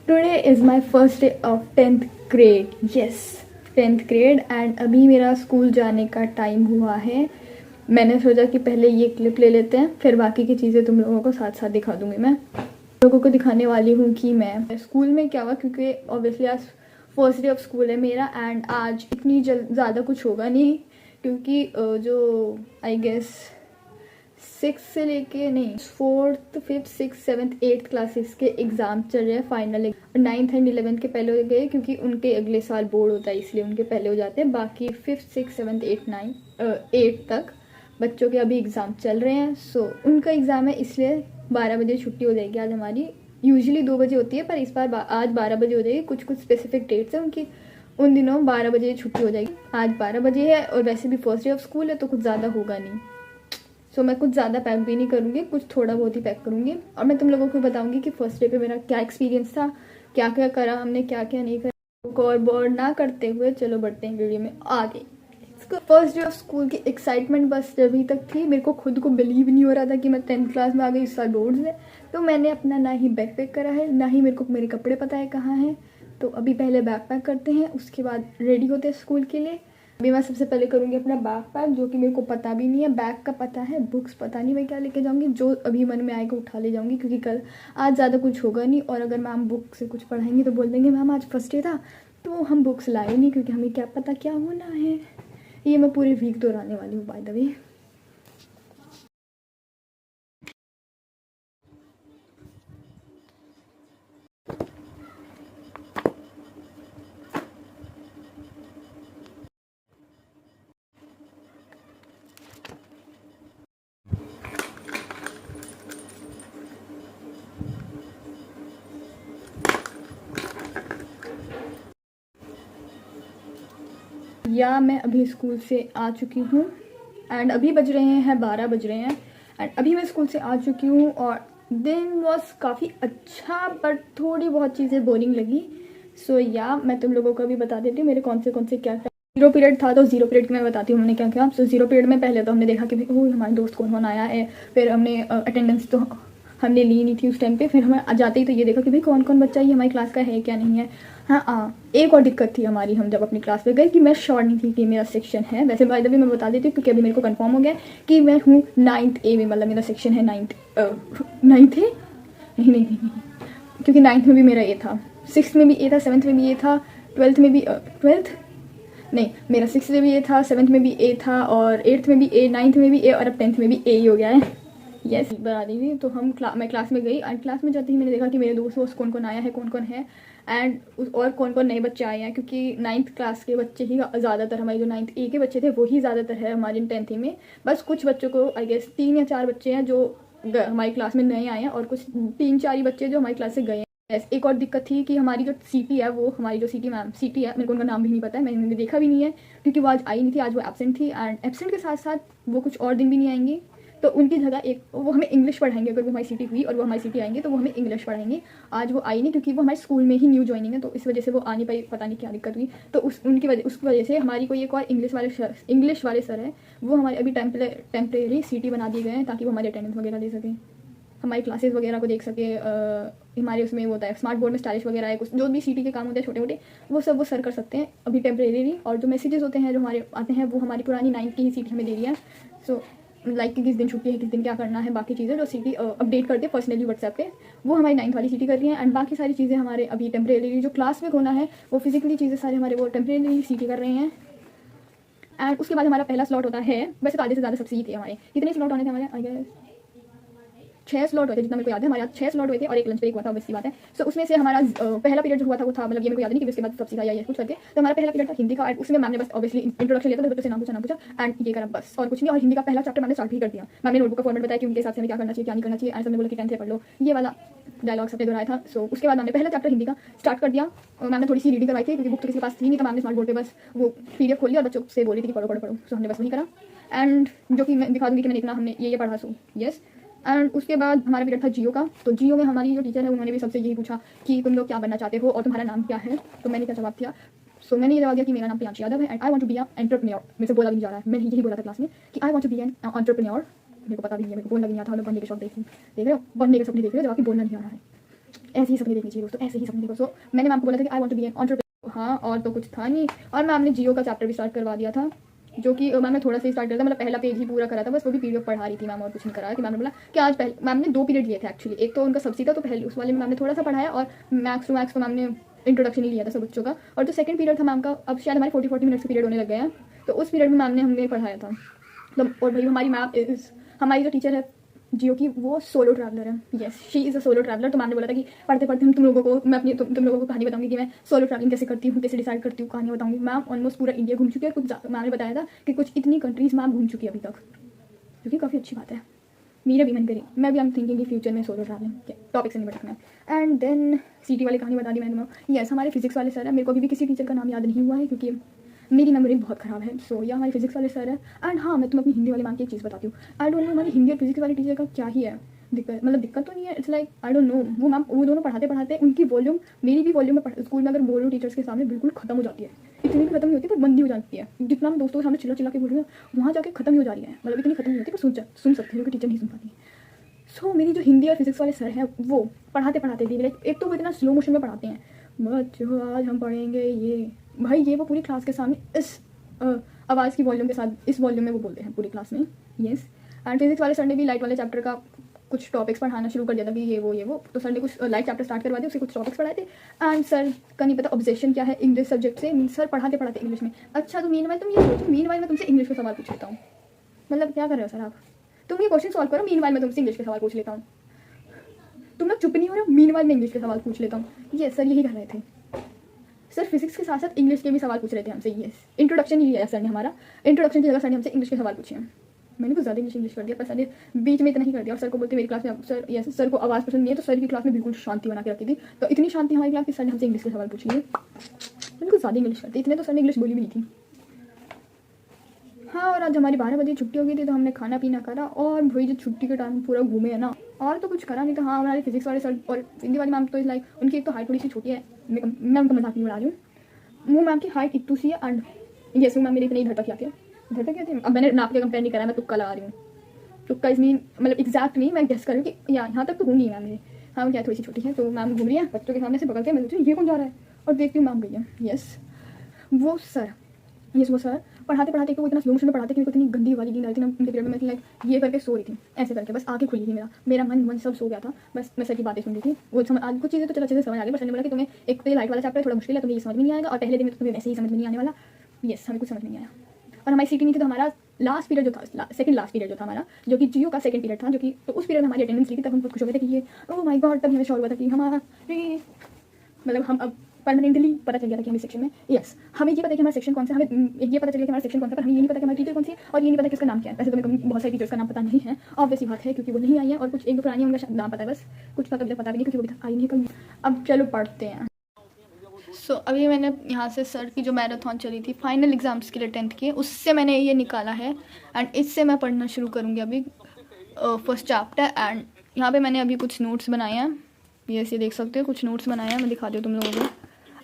Today is my first day of 10th grade. Yes, 10th grade. And अभी मेरा school जाने का time हुआ है. मैंने सोचा कि पहले ये क्लिप ले लेते हैं, फिर बाकी की चीज़ें तुम लोगों को साथ साथ दिखा दूंगी. मैं लोगों को दिखाने वाली हूँ कि मैं स्कूल में क्या हुआ, क्योंकि ऑब्वियसली आज फर्स्ट डे ऑफ स्कूल है मेरा. एंड आज इतनी ज़्यादा कुछ होगा नहीं, क्योंकि जो आई गेस 6 से लेके नहीं 4th 5th 6th 7th 8th classes के एग्ज़ाम चल रहे हैं फाइनल. 9th एंड 11th के पहले हो गए, क्योंकि उनके अगले साल बोर्ड होता है, इसलिए उनके पहले हो जाते हैं. बाकी 5th 6th 7th 8th 9th 8th तक बच्चों के अभी एग्ज़ाम चल रहे हैं. सो उनका एग्ज़ाम है, इसलिए 12 बजे छुट्टी हो जाएगी आज हमारी. यूजुअली 2 बजे होती है, पर इस बार आज 12 बजे हो जाएगी. कुछ कुछ स्पेसिफिक डेट्स हैं उनकी, उन दिनों 12 बजे छुट्टी हो जाएगी. आज 12 बजे है, और वैसे भी फर्स्ट डे ऑफ स्कूल है तो कुछ ज़्यादा होगा नहीं. सो मैं कुछ ज़्यादा पैक भी नहीं करूँगी, कुछ थोड़ा बहुत ही पैक करूँगी. और मैं तुम लोगों को बताऊँगी कि फर्स्ट डे पे मेरा क्या एक्सपीरियंस था, क्या क्या करा हमने, क्या क्या नहीं करा. और बोर ना करते हुए चलो बढ़ते हैं वीडियो में आगे. फर्स्ट डे ऑफ स्कूल की एक्साइटमेंट बस अभी तक थी. मेरे को खुद को बिलीव नहीं हो रहा था कि मैं 10th क्लास में आ गई इस साल बोर्ड से. तो मैंने अपना ना ही बैग पैक करा है, ना ही मेरे को मेरे कपड़े पता है कहाँ हैं. तो अभी पहले बैग पैक करते हैं, उसके बाद रेडी होते हैं स्कूल के लिए. अभी मैं सबसे पहले करूँगी अपना बैग पैक, जो कि मेरे को पता भी नहीं है. बैग का पता है, बुक्स पता नहीं मैं क्या लेके जाऊँगी. जो अभी मन में आएगा उठा ले जाऊँगी, क्योंकि कल आज ज़्यादा कुछ होगा नहीं. और अगर मैम बुक से कुछ पढ़ाएंगे तो बोल देंगे मैम आज फर्स्ट डे था तो हम बुक्स लाए नहीं, क्योंकि हमें क्या पता क्या होना है. ये मैं पूरे वीक दोहराने वाली हूँ बाय द वे. या मैं अभी स्कूल से आ चुकी हूँ. एंड अभी बज रहे हैं 12 बज रहे हैं. एंड अभी मैं स्कूल से आ चुकी हूँ. और दिन वॉज काफ़ी अच्छा, बट थोड़ी बहुत चीज़ें बोरिंग लगी. सो या मैं तुम लोगों को भी बता देती हूँ मेरे कौन से क्या क्या. 0 पीरियड था, तो 0 पीरियड की मैं बताती हूँ हमने क्या किया. सो 0 पीरियड में पहले तो हमने देखा कि भाई हमारे दोस्त कौन कौन आया है. फिर हमने अटेंडेंस तो हमने ली नहीं थी उस टाइम पे. फिर हमें जाते ही तो ये देखा कि भाई कौन कौन बच्चा ये हमारी क्लास का है क्या नहीं है. हाँ, एक और दिक्कत थी हमारी, हम जब अपनी क्लास पे गए कि मैं श्योर नहीं थी कि मेरा सेक्शन है. वैसे बाय द वे मैं बता देती हूँ, क्योंकि अभी मेरे को कंफर्म हो गया कि मैं हूँ 9th A में, मतलब मेरा सेक्शन है 9th A. नहीं, क्योंकि 9th में भी मेरा A था, 6th में भी A था, 7th में भी A था, 12th में भी 12th नहीं, मेरा 6th में भी A था, 7th में भी A था, और 8th में भी A, 9th में भी A, और अब 10th में भी A ही हो गया है. यस, बता दी थी. तो मैं क्लास में गई. एंड क्लास में जाते ही मैंने देखा कि मेरे दोस्त कौन कौन आया है, कौन कौन है. एंड और कौन कौन नए बच्चे आए हैं, क्योंकि 9th क्लास के बच्चे ही ज़्यादातर, हमारे जो 9th A के बच्चे थे वही ज़्यादातर है हमारे 10th में. बस कुछ बच्चों को आई गेस 3 या 4 बच्चे हैं जो हमारी क्लास में नए आए हैं, और कुछ 3-4 ही बच्चे जो हमारी क्लास से गए हैं. एक और दिक्कत थी कि हमारी जो सीटी है, वो हमारी जो सीटी मैम सीटी है, मेरे को उनका नाम भी नहीं पता है, मैंने देखा भी नहीं है, क्योंकि वो आज आई नहीं थी. आज वो एब्सेंट थी. एंड एब्सेंट के साथ साथ वो कुछ और दिन भी नहीं आएंगी. तो उनकी जगह वो हमें इंग्लिश पढ़ाएंगे. अगर वो हमारी सीटी हुई और वो हमारी सीटी आएंगे तो वो हमें इंग्लिश पढ़ाएंगे. आज वो आई नहीं, क्योंकि वो हमारे स्कूल में ही न्यू ज्वाइनिंग है, तो इस वजह से वो आ नहीं पाई. पता नहीं क्या दिक्कत हुई. तो उसकी वजह से हमारी कोई एक और इंग्लिश वाले सर है, वो हमारे अभी टेम्परेरी सीटी बना दिए गए हैं, ताकि वो हमारी अटेंडेंस वगैरह ले सकें, हमारी क्लासेस वगैरह को देख सके. हमारे उसमें वो होता है स्मार्ट बोर्ड में स्टाइलिश वगैरह है, कुछ जो भी सीटी के काम होते हैं छोटे मोटे, वो सब वो सर कर सकते हैं अभी टेम्परेरी. और जो मैसेजेस होते हैं जो हमारे आते हैं, वो हमारी पुरानी 9th की ही सीटी हमें दे रही है. सो लाइक कि किस दिन छुट्टी है, किस दिन क्या करना है, बाकी चीज़ें जो सीटी अपडेट करते हैं पर्सनली व्हाट्सएप पे, वो हमारी 9th वाली सीटी कर रही है. एंड बाकी सारी चीज़ें हमारे अभी टेम्परेरी जो क्लास में होना है, वो फिजिकली चीज़ें सारे हमारे वो टेम्परेरी सीटी कर रहे हैं. एंड उसके बाद हमारा पहला स्लॉट होता है, वैसे तो आधे से ज़्यादा सबसे ही थे हमारे. कितने स्लॉट होने थे हमारे, आई गेस 6 स्लॉट हुए थे, जितना मेरे को याद है. हमारे यहाँ 6 स्लॉट हुए थे और एक लंच ब्रेक हुआ था, वैसी बात है. सो उसमें से हमारा पहला पीरियड जो हुआ था वो था, मतलब ये मेरे को याद नहीं कि उसके बाद सब सिखाया या कुछ करके. तो हमारा पहला पीरियड था हिंदी का. एंड उसमें मैम ने बस ऑब्वियसली इंट्रोडक्शन लिया था, बच्चों से नाम पूछा एंड ये करा बस, और कुछ नहीं. और हिंदी का पहला चैप्टर मैंने स्टार्ट भी कर दिया. मैम ने नोटबुक का फॉर्मेट बताया कि उनके हिसाब से हमें क्या करना चाहिए, क्या नहीं करना चाहिए. एंड सबने बोला कि 10th से पढ़ लो, ये वाला डायलॉग सबने दोहराया था. सो उसके बाद मैंने पहला चैप्टर हिंदी का स्टार्ट कर दिया. मैम ने थोड़ी सी रीडिंग करवाई थी, क्योंकि बुक तो किसी के पास थी नहीं, तो मैम ने स्मार्ट बोर्ड पे बस वो PDF खोल लिया और बच्चों से बोली थी कि पढ़ो. सो हमने बस वही करा. एंड जो कि मैं दिखा दूंगी कि मैंने इतना हमने ये पढ़ा. So yes. एंड उसके बाद हमारा पीरियड था जियो का. तो जियो में हमारी जो टीचर है, उन्होंने भी सबसे यही पूछा कि तुम लोग क्या बनना चाहते हो और तुम्हारा नाम क्या है. तो मैंने क्या जवाब दिया. सो मैंने ये जवाब दिया कि मेरा नाम प्रियांशी यादव है and I want to be an entrepreneur. मेरे से बोला भी नहीं जा रहा है, मैंने यही बोला था क्लास में कि I want to be an entrepreneur. मेरे को पता भी नहीं है, मेरे को बोलना भी नहीं आता. मतलब बनने के शौक देख रहे हो, बनने के सपने देख रहे हो, जवाब कि बोलना नहीं आ रहा है. ऐसे ही सपने देखने चाहिए दोस्तों, ऐसे ही सपने देखो। सो मैंने मैम को बोला था कि I want to be an entrepreneur. हाँ, और तो कुछ था नहीं। और मैम ने जियो का चैप्टर भी स्टार्ट करवा दिया था, जो कि मैम ने थोड़ा सा स्टार्ट किया था, मतलब पहला पेज ही पूरा करा था बस, वो भी पीडीएफ पढ़ा रही थी मैम और कुछ नहीं करा। कि मैम ने बोला कि आज पहले मैम ने 2 पीरियड लिए थे एक्चुअली, एक तो उनका सब्जी था तो पहले उस वाले में मैम ने थोड़ा सा पढ़ाया, और मैक्स तो मैम ने इंट्रोडक्शन ही लिया था सब बच्चों का। और जो सेकंड पीरियड था मैम का, अब शायद हमारे 40 मिनट्स के पीरियड होने लग गए हैं, तो उस पीरियड में मैम ने हमें पढ़ाया था। मतलब और भाई हमारी मैम हमारी जो टीचर है जियो की, वो सोलो ट्रैवलर है। Yes, she is a solo traveller. तो मैम ने बोला था कि पढ़ते पढ़ते हम तुम लोगों को मैं अपनी तुम लोगों को कहानी बताऊंगी कि मैं सोलो ट्रैवलिंग कैसे करती हूँ, कैसे डिसाइड करती हूँ, कहानी बताऊंगी। मैम ऑलमोस्ट पूरा इंडिया घूम चुकी है। कुछ मैम ने बताया था कि कुछ इतनी कंट्रीज़ मैम घूम चुकी है अभी तक, जो कि काफ़ी अच्छी बात है। मेरा भी मन करी, मैं भी थिंकिंग कि फ्यूचर में सोलो ट्रैवलिंग टॉपिक से नहीं भटकना। एंड देन सीटी वाली कहानी बता दी मैंने। यस, हमारे फिजिक्स वाले सर है, मेरे को अभी भी किसी टीचर का नाम याद नहीं हुआ है क्योंकि मेरी मेमोरी बहुत ख़राब है। सो या हमारे फिजिक्स वाले सर है। एंड हाँ, मैं तुम्हें अपनी हिंदी वाली मैम की एक चीज़ बताती हूँ। आई डोंट नो हमारी हिंदी और फिजिक्स वाली टीचर का क्या ही है दिक्कत, मतलब दिक्कत तो नहीं है, it's like I don't know. वो मैम वो दोनों पढ़ाते पढ़ाते उनकी वॉल्यूम, मेरी भी वॉल्यूम में स्कूल में अगर बोल रही हूँ टीचर्स के सामने बिल्कुल खत्म हो जाती है। इतनी भी खत्म नहीं होती पर बंदी हो जाती है। जितना मैं दोस्तों के सामने चिल्ला चिल्ला के बोल रही हूँ, वहाँ जाके खत्म ही हो जा रही है। मतलब इतनी खत्म नहीं होती पर सुन सकते हैं, क्योंकि टीचर नहीं सुन पाती है। सो मेरी जो हिंदी और फिजिक्स वाले सर हैं, वो पढ़ाते पढ़ाते भी लाइक, एक तो वो इतना स्लो मोशन में पढ़ाते हैं। बच्चों आज हम पढ़ेंगे ये, भाई ये वो पूरी क्लास के सामने इस आवाज़ की वॉल्यूम के साथ, इस वॉल्यूम में वो बोलते हैं पूरी क्लास में। यस। एंड फिजिक्स वाले सर ने भी लाइट वाले चैप्टर का कुछ टॉपिक्स पढ़ाना शुरू कर दिया था कि ये वो। तो सर ने कुछ लाइट चैप्टर स्टार्ट करवा दिया, उसके कुछ टॉपिक्स पढ़ाए थे। एंड सर का नहीं पता ऑब्जेक्शन क्या है इंग्लिश सब्जेक्ट से, सर पढ़ाते पढ़ाते इंग्लिश में। अच्छा तो मीनवाइल तुम ये सोचो, मीनवाइल मैं तुमसे इंग्लिश में सवाल पूछ लेता हूँ। मतलब क्या कर रहे हो सर आप, तुम ये क्वेश्चन सॉल्व करो, मीनवाइल मैं तुमसे इंग्लिश के सवाल पूछ लेता हूँ। तुम लोग चुप नहीं हो रहे, मीनवाइल मैं इंग्लिश के सवाल पूछ लेता हूँ। ये सर यही कर रहे थे। सर फिजिक्स के साथ साथ इंग्लिश के भी सवाल पूछ रहे थे हमसे। यस, इंट्रोडक्शन ही लिया सर ने हमारा, इंट्रोडक्शन की जगह सर ने हमसे इंग्लिश के सवाल पूछे हैं। मैंने कुछ ज़्यादा इंग्लिश कर दिया, पर सर ने बीच में इतना ही कर दिया। और सर को बोलते मेरी क्लास में सर, यस सर को आवाज़ पसंद नहीं है, तो सर की क्लास में बिल्कुल शांति बना के रखी थी। तो इतनी शांति हमारी क्लास की, सर ने हमसे इंग्लिश के सवाल पूछ लिए। मैंने कुछ ज़्यादा इंग्लिश करती, इतने तो सर ने इंग्लिश बोली भी नहीं थी। हाँ, और आज हमारी 12 बजे छुट्टी हो गई थी, तो हमने खाना पीना करा और वही जो छुट्टी के टाइम पूरा घूमे है ना, और तो कुछ करा नहीं। तो हाँ, हमारे फिजिक्स वाले सर और हिंदी वाली मैम तो लाइक उनकी एक तो हाइट थोड़ी सी छोटी है, मैं उनका मजाक नहीं उड़ा रही हूँ। वो मैम की हाइट इतनी सी है। एंड यस, वो मैम मेरी इतनी धड़क क्या थे। अब मैंने नाप के कंपेयर नहीं करा, मैं तुक्का लगा रही हूँ। तुक्का इस मीन मतलब एग्जैक्ट नहीं, मैं गेस कर रही हूँ कि यहाँ तक तो होंगी मैम मेरी। हाँ, क्या थोड़ी सी छोटी है। तो मैम घूम रही है बच्चों के सामने से, पकड़ के मैं सोचती हूँ ये कौन जा रहा है, और देखती हूँ मैम गई है। यस वो सर, वो सर पढ़ाते पढ़ाते तो वो इतना स्लो मोशन में पढ़ाते कि मेरे को इतनी गंदी वाली नींद आई थी ना उनके पीरियड में। मैं लाइक ये करके सो रही थी, ऐसे करके बस आंखें खुली थी, मेरा मन सब सो गया था। बस मैं सर की बातें सुन रही थी। वो समझ आज कुछ चीज़ें तो चलो अच्छे से समझ आ गई, बस सर ने बोला कि तुम्हें एक तो ये लाइट वाला चैप्टर थोड़ा मुश्किल है, तुम्हें ये समझ में नहीं आएगा, और पहले दिन में तो तुम्हें वैसे ही समझ में नहीं आने वाला। यस, हमें कुछ समझ नहीं आया। और हमारी सीटी नहीं थी, तो हमारा लास्ट पीरियड जो था, सेकंड लास्ट पीरियड जो था हमारा, जो कि जियो का सेकंड पीरियड था, जो कि तो उस पीरियड में हमारी अटेंडेंस ली थी। तब हम खुश हो गए थे कि ये ओह माय गॉड, तब हमें श्योर हुआ था कि हमारा मतलब हम अब परमानेंटली पता चल गया था कि हमें सेक्शन में, यस हमें ये पता है कि हमारा सेक्शन कौन सा, हमें ये पता चल गया कि हमारा सेक्शन कौन सा, पर हमें ये नहीं पता कि हमारी टीचर कौन सी है, और ये नहीं पता कि उसका नाम क्या है। वैसे तो मेरे को बहुत सारे टीचर्स का नाम पता नहीं है, ऑब्वियसली बात है, क्योंकि वो नहीं आई है, और कुछ एक दो पुरानी उनका नाम पता है बस, कुछ का कभी पता भी नहीं क्योंकि वो आई नहीं कभी। अब चलो पढ़ते हैं। सो अभी मैंने यहाँ से सर की जो मैराथन चली थी फाइनल एग्जाम्स के लिए 10th के, उससे मैंने ये निकाला है। एंड इससे मैं पढ़ना शुरू करूँगी अभी फर्स्ट चैप्टर। एंड यहाँ पे मैंने अभी कुछ नोट्स बनाए हैं, ये देख सकते हो, कुछ नोट्स बनाए हैं, मैं दिखा दूँ तुम लोगों को।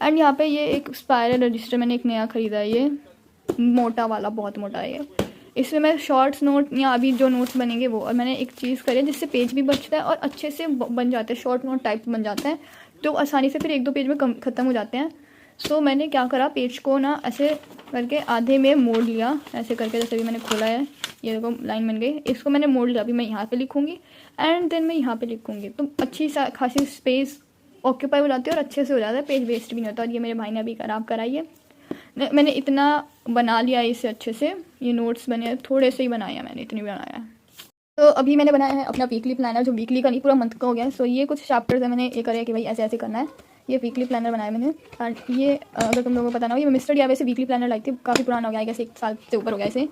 एंड यहाँ पे ये एक स्पायरल रजिस्टर मैंने एक नया ख़रीदा है, ये मोटा वाला, बहुत मोटा है ये। इसमें मैं शॉर्ट्स नोट या अभी जो नोट्स बनेंगे वो, और मैंने एक चीज़ करी है जिससे पेज भी बचता है और अच्छे से बन जाते हैं, शॉर्ट नोट टाइप बन जाते हैं, तो आसानी से फिर एक दो पेज में ख़त्म हो जाते हैं। सो मैंने क्या करा, पेज को ना ऐसे करके आधे में मोड़ लिया, ऐसे करके, जैसे भी मैंने खोला है, ये देखो लाइन बन गई, इसको मैंने मोड़ लिया। अभी मैं यहाँ पे लिखूँगी एंड देन मैं यहाँ पे लिखूँगी, तो अच्छी खासी स्पेस ऑक्यूपाई हो जाती है और अच्छे से हो जाता है, पेज वेस्ट भी नहीं होता। और ये मेरे भाई ने अभी ख़राब कराई है, मैंने इतना बना लिया इसे अच्छे से, ये नोट्स बने थोड़े से ही बनाया मैंने, इतनी बनाया है। तो अभी मैंने बनाया है अपना वीकली प्लानर, जो वीकली का नहीं पूरा मंथ का हो गया है। सो ये कुछ चैप्टर्स है, मैंने ये करे कि भाई ऐसे ऐसे करना है, ये वीकली प्लानर बनाया मैंने। एंड ये अगर तुम लोगों को पता ना हो, ये मिस्टर डीआईवाई से वीकली प्लानर लाई थी, काफ़ी पुराना हो गया है, जैसे 1 साल से ऊपर हो गया इसे,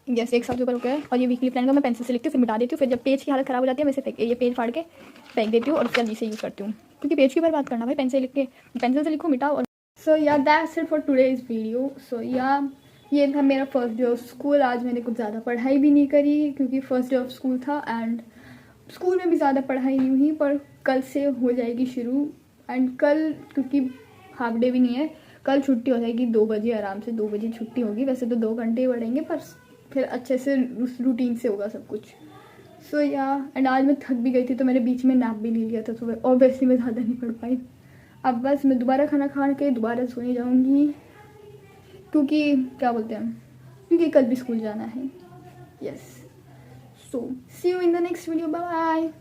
जैसे 1 साल से ऊपर हो गया है। और ये वीकली प्लानर का मैं पेंसिल से लिखती हूँ, फिर मिटा देती हूँ, फिर जब पेज की हालत ख़राब हो जाती है मैं इसे ये पेज फाड़ के फेंक देती हूँ और जल्दी से यूज़ करती हूँ, क्योंकि पेज की बर्बाद करना भाई, पेंसिल से लिखो मिटाओ। और so yeah that's it for today's video. So yeah ये था मेरा फर्स्ट डे ऑफ स्कूल। आज मैंने कुछ ज़्यादा पढ़ाई भी नहीं करी क्योंकि फर्स्ट डे ऑफ स्कूल था, एंड स्कूल में भी ज़्यादा पढ़ाई नहीं हुई, पर कल से हो जाएगी शुरू। एंड कल क्योंकि हाफ डे भी नहीं है, कल छुट्टी हो जाएगी 2 बजे, आराम से 2 बजे छुट्टी होगी। वैसे तो 2 घंटे ही पढ़ेंगे, पर फिर अच्छे से रूटीन से होगा सब कुछ। सो या एंड आज मैं थक भी गई थी तो मैंने बीच में नैप भी ले लिया था सुबह। ऑब्वियसली मैं ज़्यादा नहीं पढ़ पाई। अब बस मैं दोबारा खाना खा के दोबारा सोने जाऊँगी, क्योंकि क्या बोलते हैं, क्योंकि कल भी स्कूल जाना है। Yes, so see you in the next video, bye bye.